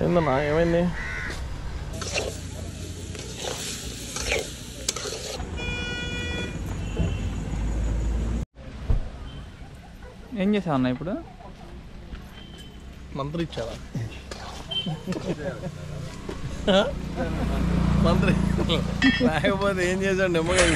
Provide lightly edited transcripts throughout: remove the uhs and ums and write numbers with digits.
ఏందన్నా ఏమైంది? ఏం చేసావు అన్న ఇప్పుడు? మంత్రి ఇచ్చావా? మంత్రి లేకపోతే ఏం చేశాడు? నెమ్మగా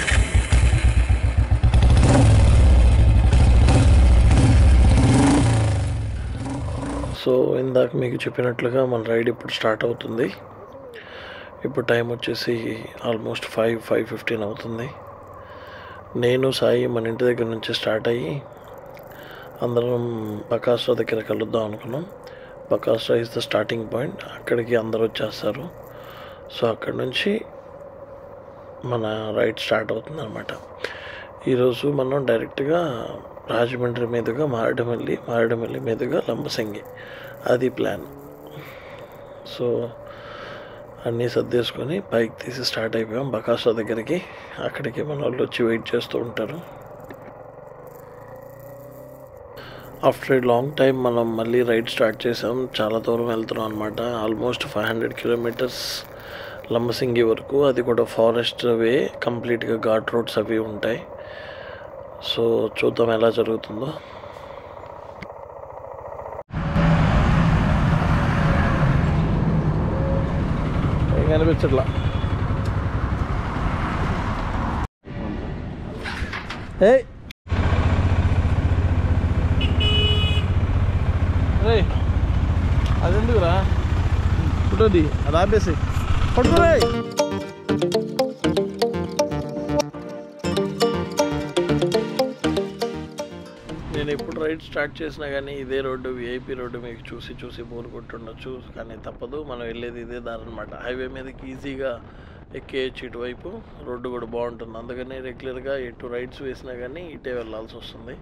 సో ఇందాక మీకు చెప్పినట్లుగా మన రైడ్ ఇప్పుడు స్టార్ట్ అవుతుంది. ఇప్పుడు టైం వచ్చేసి ఆల్మోస్ట్ 5:15 అవుతుంది. నేను సాయి మన ఇంటి దగ్గర నుంచి స్టార్ట్ అయ్యి అందరం బకాస్రా దగ్గర కలుద్దాం అనుకున్నాం. బకాస్రా ఇస్ ద స్టార్టింగ్ పాయింట్. అక్కడికి అందరూ వచ్చేస్తారు. సో అక్కడ నుంచి మన రైడ్ స్టార్ట్ అవుతుంది అన్నమాట. ఈరోజు మనం డైరెక్ట్గా రాజమండ్రి మీదుగా మారేడుమల్లి మీదుగా లంబసింగి, అది ప్లాన్. సో అన్నీ సర్దేసుకొని బైక్ తీసి స్టార్ట్ అయిపోయాం బకాస్రా దగ్గరికి. అక్కడికి మన వాళ్ళు వచ్చి వెయిట్ చేస్తూ ఉంటారు. ఆఫ్టర్ ఏ లాంగ్ టైం మనం మళ్ళీ రైడ్ స్టార్ట్ చేసాం. చాలా దూరం వెళ్తున్నాం అనమాట. ఆల్మోస్ట్ 500 కిలోమీటర్స్ లంబసింగి వరకు. అది కూడా ఫారెస్ట్ వే, కంప్లీట్గా ఘాట్ రోడ్స్ అవి ఉంటాయి. సో చూద్దాం ఎలా జరుగుతుందో. ఏం కనిపించట్లా. అదెందుకురా ఫోటోది? అది ఆపేసి పట్టుకురా. నేను ఎప్పుడు రైడ్ స్టార్ట్ చేసినా కానీ ఇదే రోడ్డు, విఐపి రోడ్డు మీకు చూసి బోర్ కొట్టుండొచ్చు. కానీ తప్పదు, మనం వెళ్ళేది ఇదే దారి అనమాట. హైవే మీదకి ఈజీగా ఎక్కేయచ్చు. ఇటువైపు రోడ్డు కూడా బాగుంటుంది. అందుకని రెగ్యులర్గా ఎటు రైడ్స్ వేసినా కానీ ఇటే వెళ్ళాల్సి వస్తుంది.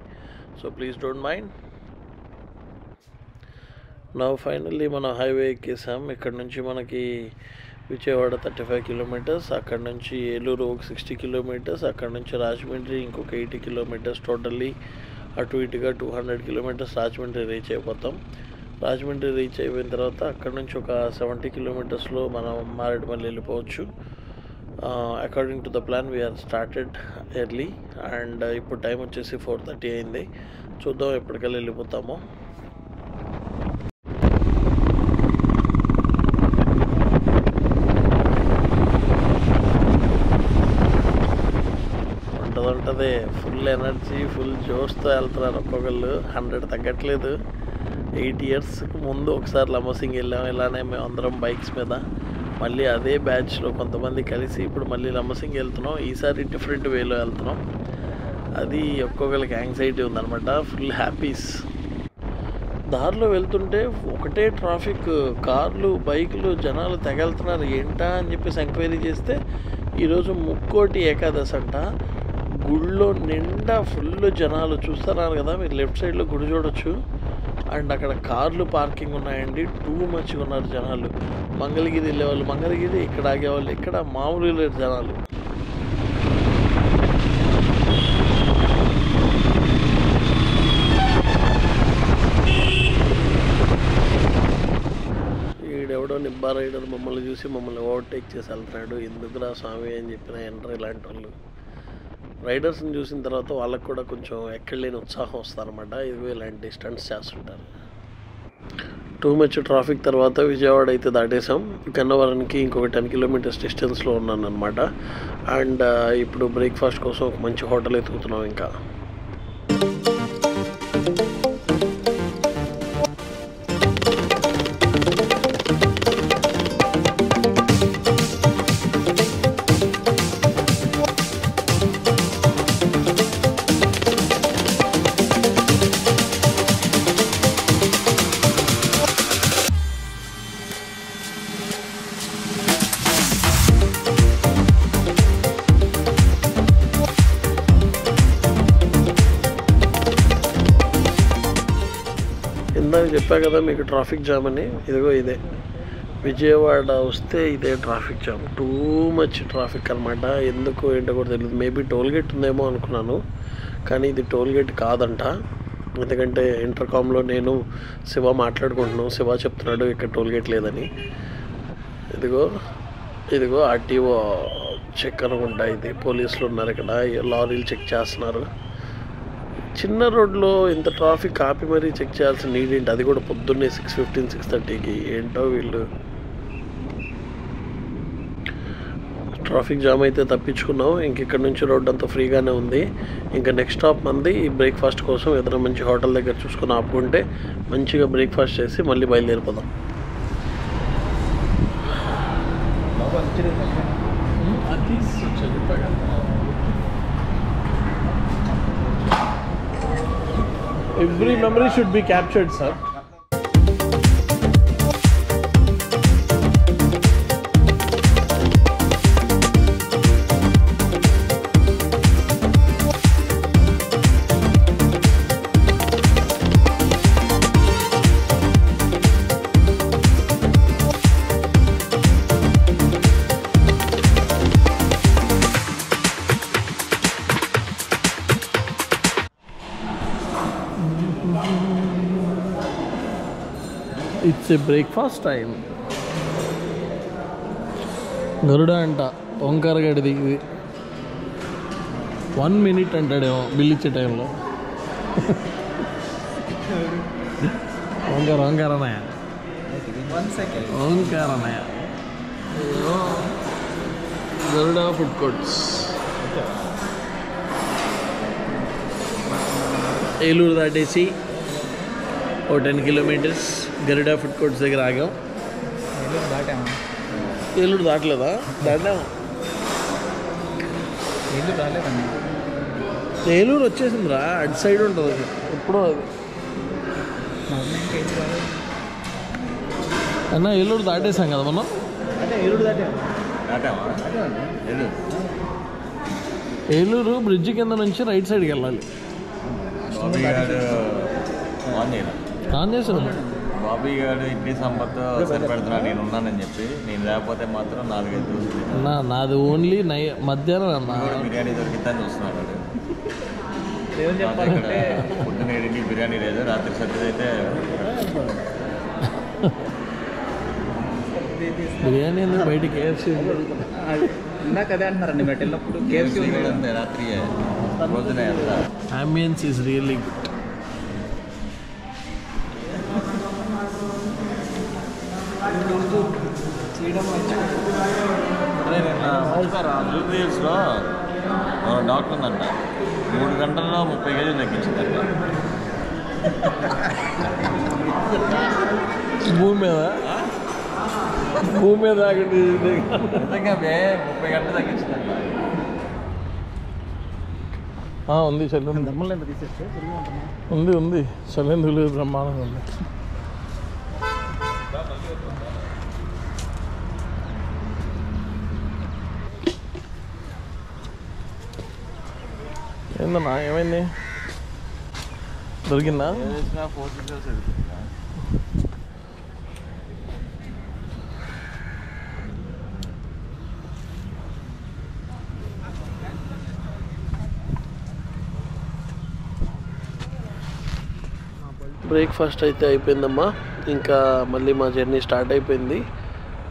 So please don't mind. నా ఫైనల్లీ మనం హైవే ఎక్కేసాం. ఇక్కడ నుంచి మనకి విజయవాడ 35 కిలోమీటర్స్, అక్కడ నుంచి ఏలూరు ఒక 60 కిలోమీటర్స్, అక్కడ నుంచి రాజమండ్రి ఇంకొక 80 కిలోమీటర్స్. టోటల్లీ అటు ఇటుగా 200 కిలోమీటర్స్ రాజమండ్రి రీచ్ అయిపోతాం. రాజమండ్రి రీచ్ అయిపోయిన తర్వాత అక్కడ నుంచి ఒక 70 కిలోమీటర్స్లో మనం మారేడుమల్లి వెళ్ళిపోవచ్చు. According to the plan we are started early. And ఇప్పుడు టైం వచ్చేసి 4:30 అయింది. చూద్దాం ఎప్పటికల్లా వెళ్ళిపోతామో. ఉంటుందే ఫుల్ ఎనర్జీ, ఫుల్ జోష్తో వెళ్తున్నారు ఒక్కొక్కళ్ళు. 100 తగ్గట్లేదు. 8 ఇయర్స్కి ముందు ఒకసారి లంబసింగి వెళ్ళాము ఇలానే మేము అందరం బైక్స్ మీద. మళ్ళీ అదే బ్యాచ్లో కొంతమంది కలిసి ఇప్పుడు మళ్ళీ లంబసింగి వెళ్తున్నాం. ఈసారి డిఫరెంట్ వేలో వెళ్తున్నాం. అది ఒక్కొక్కరికి యాంగ్జైటీ ఉందన్నమాట. Full happies. దారిలో వెళ్తుంటే ఒకటే ట్రాఫిక్, కార్లు బైకులు జనాలు తెగెళ్తున్నారు. ఏంటా అని చెప్పేసి ఎంక్వైరీ చేస్తే ఈరోజు ముక్కోటి ఏకాదశి అంట. గుళ్ళో నిండా ఫుల్ జనాలు చూస్తున్నారు కదా మీరు. లెఫ్ట్ సైడ్లో గుడి చూడొచ్చు. అండ్ అక్కడ కార్లు పార్కింగ్ ఉన్నాయండి. టూ మచ్గా ఉన్నారు జనాలు. మంగళగిరి వెళ్ళేవాళ్ళు మంగళగిరి, ఇక్కడ ఆగేవాళ్ళు ఇక్కడ. మామూలు లేరు జనాలు. ఈడెవడో నిబ్బా రైడర్ మమ్మల్ని చూసి మమ్మల్ని ఓవర్టేక్ చేసి వెళ్తున్నాడు. ఎందుకురా స్వామి అని చెప్పిన ఎంటర్ ఇలాంటి వాళ్ళు. రైడర్స్ని చూసిన తర్వాత వాళ్ళకు కూడా కొంచెం ఎక్కడలేని ఉత్సాహం వస్తుందన్నమాట. ఇదిగో ఇలాంటి స్టంట్స్ చేస్తుంటారు. టూ మచ్ ట్రాఫిక్ తర్వాత విజయవాడ అయితే దాటేసాం. గన్నవరానికి ఇంకొక 10 కిలోమీటర్స్ డిస్టెన్స్లో ఉన్నాను అనమాట. అండ్ ఇప్పుడు బ్రేక్ఫాస్ట్ కోసం ఒక మంచి హోటల్ ఎతుకుతున్నాం. ఇంకా ఇందాక చెప్పా కదా మీకు ట్రాఫిక్ జామ్ అని. ఇదిగో ఇదే విజయవాడ వస్తే ఇదే traffic jam. Too much traffic అనమాట. ఎందుకు ఏంటో కూడా తెలియదు. మేబీ టోల్గేట్ ఉందేమో అనుకున్నాను, కానీ ఇది టోల్గేట్ కాదంట. ఎందుకంటే ఇంటర్కామ్లో నేను శివ మాట్లాడుకుంటున్నాను. శివ చెప్తున్నాడు ఇక్కడ టోల్గేట్ లేదని. ఇదిగో ఆర్టీఓ చెక్ అనుకుంటా. ఇది పోలీసులు ఉన్నారు ఇక్కడ, లారీలు చెక్ చేస్తున్నారు. చిన్న రోడ్లో ఇంత ట్రాఫిక్ ఆపి మరీ చెక్ చేయాల్సిన నీడ్ ఏంటి? అది కూడా పొద్దున్నే 6:15 6:30కి. ఏంటో వీళ్ళు. ట్రాఫిక్ జామ్ అయితే తప్పించుకున్నాం. ఇక్కడ నుంచి రోడ్ అంతా ఫ్రీగానే ఉంది. ఇంకా నెక్స్ట్ స్టాప్ మంది బ్రేక్ఫాస్ట్ కోసం ఏదైనా మంచి హోటల్ దగ్గర చూసుకుని ఆపుకుంటే మంచిగా బ్రేక్ఫాస్ట్ చేసి మళ్ళీ బయలుదేరిపోదాం. Every memory should be captured, sir. It's a breakfast time. Garuda అంట ఓంకార గడిది. ఇది 1 minute అంటాడేమో బిల్ ఇచ్చే టైంలో. ఓంకారన్నయ్య గరుడ ఫుడ్ కోర్ట్స్. ఏలూరు దాటేసి 10 kilometers గరుడ ఫుడ్ కోర్ట్స్ దగ్గర ఆగాం. ఏలూరు దాటలేదా? దాటాము. ఏలూరు వచ్చేసిందిరా, అటు సైడ్ ఉంటుంది. అది ఎప్పుడో అది అన్న. ఏలూరు దాటేసాం కదా మనం. ఏలూరు బ్రిడ్జి కింద నుంచి రైట్ సైడ్కి వెళ్ళాలి. ఆన్ చేసాను. బాబీ గారు ఇడ్లీ సాంబార్తో సరిపెడుతున్నా నేను ఉన్నానని చెప్పి. నేను లేకపోతే మాత్రం 4-5 రోజులు నాది ఓన్లీ మధ్యాహ్నం అన్న. బిర్యానీ దొరికిద్దని చూస్తున్నాడు. పొద్దున్న 7కి బిర్యానీ లేదు, రాత్రి సర్దిదైతే బిర్యానీ ఎందుకు బయట కేఎఫ్సీ ఇందాక అదే అంటున్నారండి మీరు వెళ్ళినప్పుడు. కేఎఫ్సీ కూడా అంతే, రాత్రి రోజునే వెళ్తా. Ambience is really good. జూబ్లీహిల్స్లో డాక్టర్ ఉందంట, 3 గంటల్లో 30 కేజీలు తగ్గించిందంట. భూమి మీద నిజంగా 30 గంటలు తగ్గించిందంట. ఉంది చల్లి ఉంది చల్లెందుకు లేదు, బ్రహ్మాండంగా ఉంది. ఏందన్నా ఏమైంది? దొరికిందా? బ్రేక్ఫాస్ట్ అయితే అయిపోయిందమ్మా. ఇంకా మళ్ళీ మా జర్నీ స్టార్ట్ అయిపోయింది.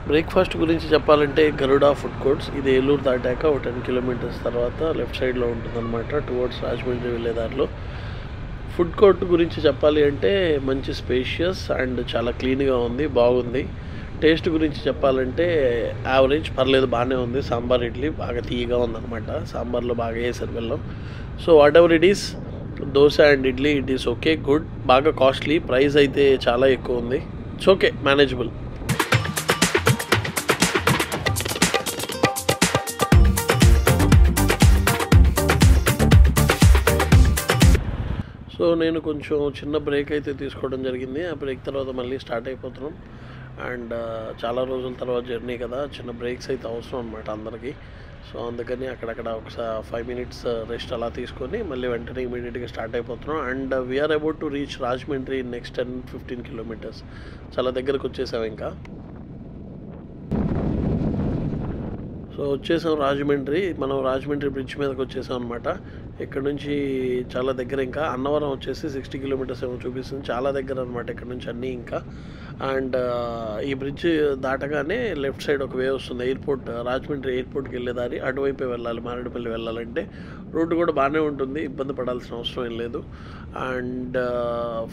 బ్రేక్ఫాస్ట్ గురించి చెప్పాలంటే గరుడ ఫుడ్ కోర్ట్స్ ఇది ఏలూరు దాటాక 10 kilometers తర్వాత లెఫ్ట్ సైడ్లో ఉంటుందన్నమాట, టువర్డ్స్ రాజమండ్రి వెళ్ళేదారిలో. ఫుడ్ కోర్ట్ గురించి చెప్పాలి అంటే మంచి స్పేషియస్ అండ్ చాలా క్లీన్గా ఉంది, బాగుంది. టేస్ట్ గురించి చెప్పాలంటే యావరేజ్, పర్లేదు, బాగానే ఉంది. సాంబార్ ఇడ్లీ బాగా తీయగా ఉందన్నమాట. సాంబార్లో బాగా వేసారు బెల్లం. So what ever it is, dosa and idli it is okay, good. బాగా కాస్ట్లీ, ప్రైస్ అయితే చాలా ఎక్కువ ఉంది. It's okay, manageable. సో నేను కొంచెం చిన్న బ్రేక్ అయితే తీసుకోవడం జరిగింది. ఆ బ్రేక్ తర్వాత మళ్ళీ స్టార్ట్ అయిపోతున్నాం. అండ్ చాలా రోజుల తర్వాత జర్నీ కదా, చిన్న బ్రేక్స్ అయితే అవసరం అనమాట అందరికీ. సో అందుకని అక్కడక్కడ ఒకసారి 5 minutes రెస్ట్ అలా తీసుకొని మళ్ళీ వెంటనే ఇమీడియట్గా స్టార్ట్ అయిపోతున్నాం. And we are about to reach Rajahmundry next 10-15 kilometers. చాలా దగ్గరకు వచ్చేసాం ఇంకా. సో వచ్చేసాం రాజమండ్రి. మనం రాజమండ్రి బ్రిడ్జ్ మీదకి వచ్చేసాం అనమాట. ఇక్కడ నుంచి చాలా దగ్గర. ఇంకా అన్నవరం వచ్చేసి 60 కిలోమీటర్స్ ఏమో చూపిస్తుంది. చాలా దగ్గర అనమాట ఇక్కడ నుంచి అన్నీ. ఇంకా అండ్ ఈ బ్రిడ్జ్ దాటగానే లెఫ్ట్ సైడ్ ఒక వే వస్తుంది. ఎయిర్పోర్ట్, రాజమండ్రి ఎయిర్పోర్ట్కి వెళ్ళే దారి అటువైపే వెళ్ళాలి. మారేడుపల్లి వెళ్ళాలంటే రోడ్డు కూడా బాగానే ఉంటుంది, ఇబ్బంది పడాల్సిన అవసరం ఏం లేదు. అండ్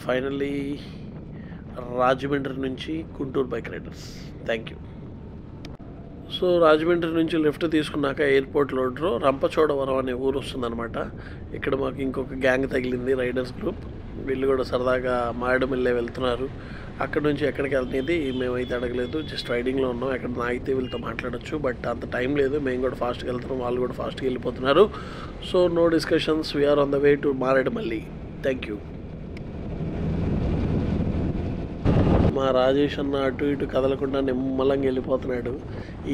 ఫైనల్లీ రాజమండ్రి నుంచి Guntur bike riders. Thank you. So Rajahmundry నుంచి లెఫ్ట్ తీసుకున్నాక ఎయిర్పోర్ట్ రోడ్లో రంపచోడవరం అనే ఊరు వస్తుందన్నమాట. ఇక్కడ మాకు ఇంకొక గ్యాంగ్ తగిలింది, రైడర్స్ గ్రూప్. వీళ్ళు కూడా సరదాగా మారేడుమిల్లే వెళ్తున్నారు. అక్కడ నుంచి ఎక్కడికి వెళ్తుంది మేమైతే అడగలేదు, జస్ట్ రైడింగ్లో ఉన్నాం. ఎక్కడ ఆగితే వీళ్ళతో మాట్లాడచ్చు, బట్ అంత టైం లేదు. మేము కూడా ఫాస్ట్గా వెళ్తున్నాం, వాళ్ళు కూడా ఫాస్ట్గా వెళ్ళిపోతున్నారు. So no discussions, we are on the way to Maredumilli. Thank you. మా రాజేష్ అన్న అటు ఇటు కదలకుండా నిమ్మలంగా వెళ్ళిపోతున్నాడు.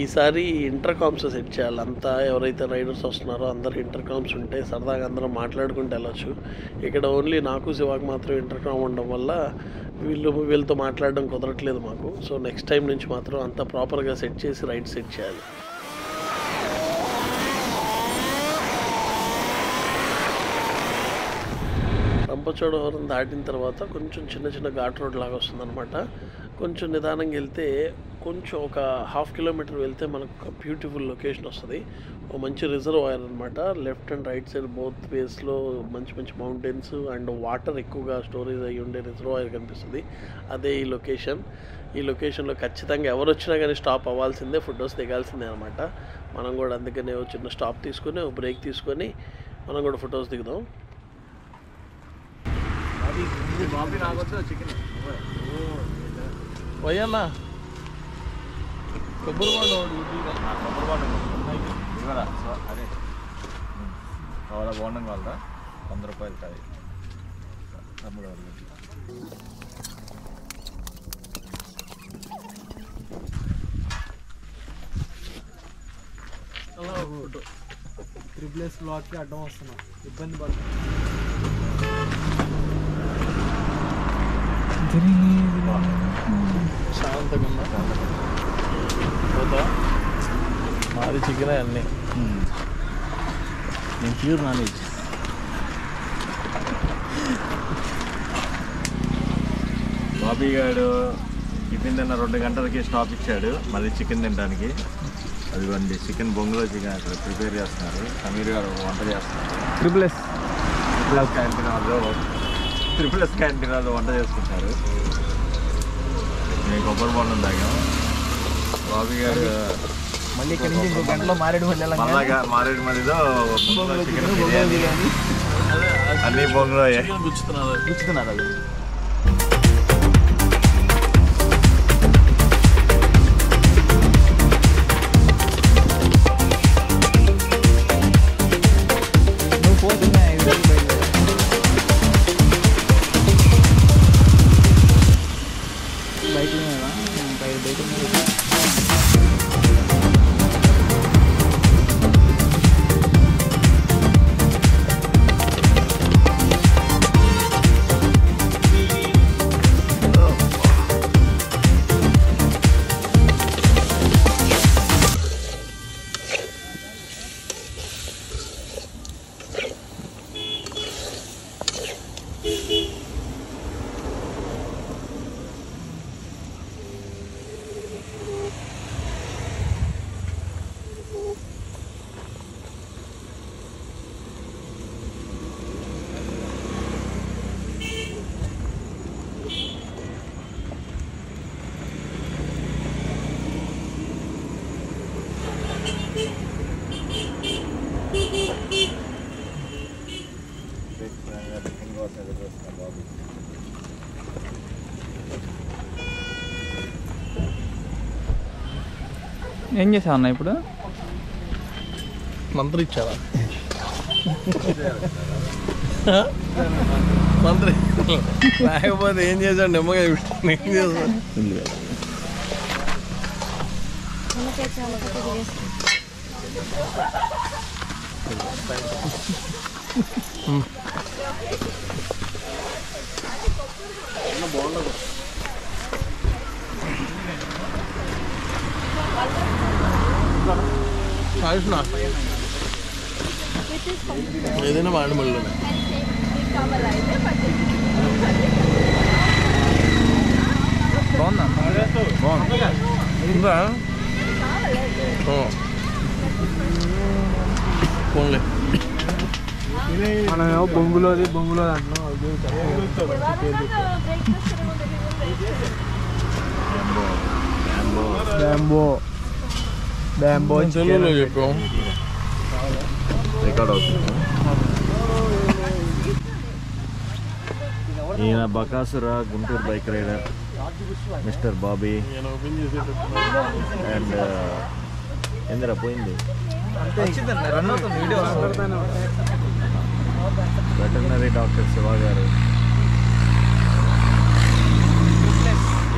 ఈసారి ఇంటర్కామ్స్ సెట్ చేయాలి. అంతా ఎవరైతే రైడర్స్ వస్తున్నారో అందరు ఇంటర్కామ్స్ ఉంటే సరదాగా అందరం మాట్లాడుకుంటూ వెళ్ళచ్చు. ఇక్కడ ఓన్లీ నాకు శివాకి మాత్రం ఇంటర్కామ్ ఉండడం వల్ల వీళ్ళతో మాట్లాడడం కుదరట్లేదు మాకు. సో నెక్స్ట్ టైం నుంచి మాత్రం అంతా ప్రాపర్గా సెట్ చేసి రైడ్ సెట్ చేయాలి. రంపచోడవరం దాటిన తర్వాత కొంచెం చిన్న చిన్న ఘాట్ రోడ్ లాగా వస్తుందన్నమాట. కొంచెం నిదానంగా వెళ్తే కొంచెం ఒక 1/2 కిలోమీటర్ వెళ్తే మనకు ఒక బ్యూటిఫుల్ లొకేషన్ వస్తుంది. ఒక మంచి రిజర్వాయర్ అనమాట. Left and right side both వేస్లో మంచి మంచి మౌంటైన్స్ అండ్ వాటర్ ఎక్కువగా స్టోరేజ్ అయ్యి ఉండే రిజర్వాయర్ కనిపిస్తుంది. అదే ఈ లొకేషన్. ఈ లొకేషన్లో ఖచ్చితంగా ఎవరు వచ్చినా కానీ స్టాప్ అవ్వాల్సిందే, ఫొటోస్ దిగాల్సిందే అనమాట. మనం కూడా అందుకనే చిన్న స్టాప్ తీసుకొని ఒక బ్రేక్ తీసుకొని మనం కూడా ఫొటోస్ దిగుదాం. వయ్యన్న కొబ్బరి అదే కావాలా బాగుండం కావాలా 100 రూపాయలు కాదు తమ్ముడు. త్రిప్లెస్ బ్లాక్కి అడ్డం వస్తున్నాం, ఇబ్బంది పడుతున్నాం. శాంతంగా ఉన్నా పోతా. మాది చికెన్ అన్నీ. నేను ప్యూర్ నాన్ వెజ్. బాబీ గారు టిఫిన్ తిన్న 2 గంటలకి స్టాప్ ఇచ్చాడు మళ్ళీ చికెన్ తినడానికి. అదిగోండి చికెన్ బొంగులో చికెన్ అక్కడ ప్రిపేర్ చేస్తున్నారు. సమీర్ గారు వంట చేస్తున్నారు. ట్రిపుల్ ఎస్ క్యాంటీన్ వాళ్ళు వంట చేసుకుంటారు. మేము కొబ్బరి బొండం తాగాం. బాబీ గారు మళ్ళీ ఇక్కడ నుంచి 1 గంటలో మారేడుమల్లిలో చికెన్ బిర్యానీ అన్ని బొంగులో గుచ్చుతున్నారు. అది ఏం చేసావు అన్న ఇప్పుడు? మంత్రి ఇచ్చారా? మంత్రి లేకపోతే ఏం చేశాడు? నెమ్మగా ఏం చేశాడు? బాగుండదు. ఆయుష్నా ఏదైనా మాడమల్లోనే బాగుందా? బాగుంది. ఇంకా పోన్లే మనం ఏమో బొంగులోది అంటున్నాం. బ్యాంబో తెలుగులో చెప్పు. రికార్డ్ అవుతుంది. ఈయన Bakasura Guntur bike rider mister Bobby and ఏందిరా పోయింది రన్ అవుతుంది వీడియో. వెటర్నరీ డాక్టర్ శివ గారు.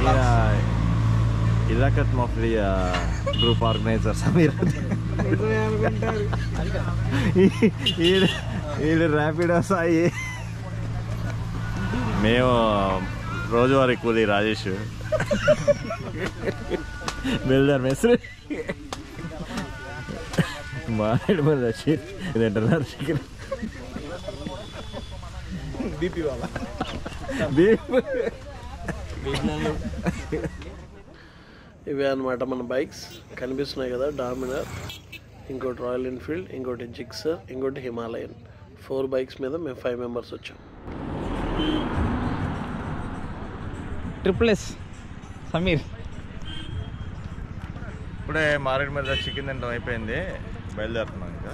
ఈయన ఇలాకత్ మఫ్లియా గ్రూప్ ఆర్గనైజర్ సమీర్. ఈడు ర్యాపిడో సాయి. మేము రోజువారీ కూలీ రాజేష్. బిల్డర్ మెస్రీ మారేడుమల్లి రషీద్. ఇది ఇంటర్నల్ చికెన్ బీపీ వాళ్ళ ఇవే అనమాట మన బైక్స్ కనిపిస్తున్నాయి కదా. డామినర్, ఇంకోటి రాయల్ ఎన్ఫీల్డ్, ఇంకోటి జిక్సర్, ఇంకోటి హిమాలయన్. 4 బైక్స్ మీద మేము 5 మెంబర్స్ వచ్చాం. ట్రిపుల్ సమీర్. ఇప్పుడే మారేడుమల్లి చికెన్ తినడం అయిపోయింది. బయలుదేరుతున్నాం. ఇంకా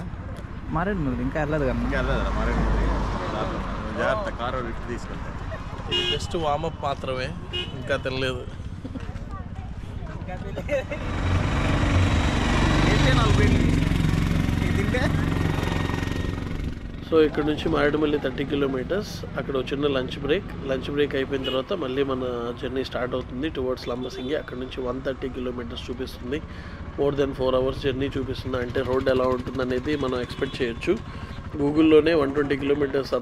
మారేడుమల్లి ఇంకా వెళ్ళలేదు కదా. ఇంకా వెళ్ళలేదురా మారేడుమల్లి. జాగ్రత్త కారు లిఫ్ట్ తీసుకెళ్తాం. జస్ట్ వామప్ మాత్రమే, ఇంకా తినలేదు. సో ఇక్కడ నుంచి మారేడుమల్లి 30 కిలోమీటర్స్. అక్కడ ఒక చిన్న లంచ్ బ్రేక్ అయిపోయిన తర్వాత మళ్ళీ మన జర్నీ స్టార్ట్ అవుతుంది టువర్డ్స్ లంబసింగి. అక్కడ నుంచి 130 కిలోమీటర్స్ చూపిస్తుంది. మోర్ దెన్ 4 అవర్స్ జర్నీ చూపిస్తుంది. అంటే రోడ్ ఎలా ఉంటుంది అనేది మనం ఎక్స్పెక్ట్ చేయొచ్చు. గూగుల్లోనే 120 కిలోమీటర్స్